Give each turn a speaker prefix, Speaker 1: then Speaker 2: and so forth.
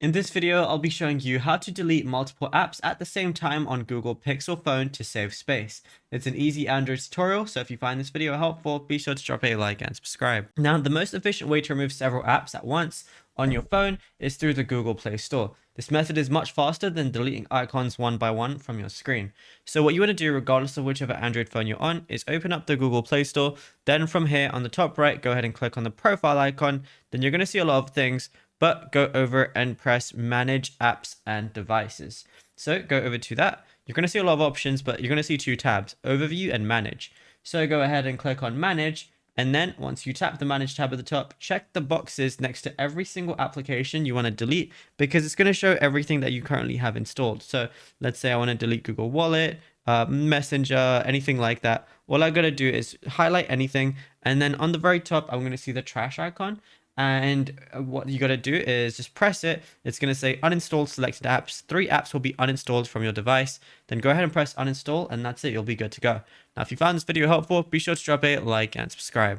Speaker 1: In this video, I'll be showing you how to delete multiple apps at the same time on Google Pixel phone to save space. It's an easy Android tutorial, so if you find this video helpful, be sure to drop a like and subscribe. Now, the most efficient way to remove several apps at once on your phone is through the Google Play Store. This method is much faster than deleting icons one by one from your screen. So what you want to do, regardless of whichever Android phone you're on, is open up the Google Play Store. Then from here on the top right, go ahead and click on the profile icon. Then you're going to see a lot of things, but go over and press manage apps and devices. So go over to that. You're going to see a lot of options, but you're going to see two tabs, overview and manage. So go ahead and click on manage. And then once you tap the manage tab at the top, check the boxes next to every single application you want to delete, because it's going to show everything that you currently have installed. So let's say I want to delete Google Wallet, Messenger, anything like that. All I got to do is highlight anything. And then on the very top, I'm going to see the trash icon. And what you got to do is just press it. It's going to say uninstall selected apps. 3 apps will be uninstalled from your device. Then go ahead and press uninstall, and that's it. You'll be good to go. Now, if you found this video helpful, be sure to drop a like and subscribe.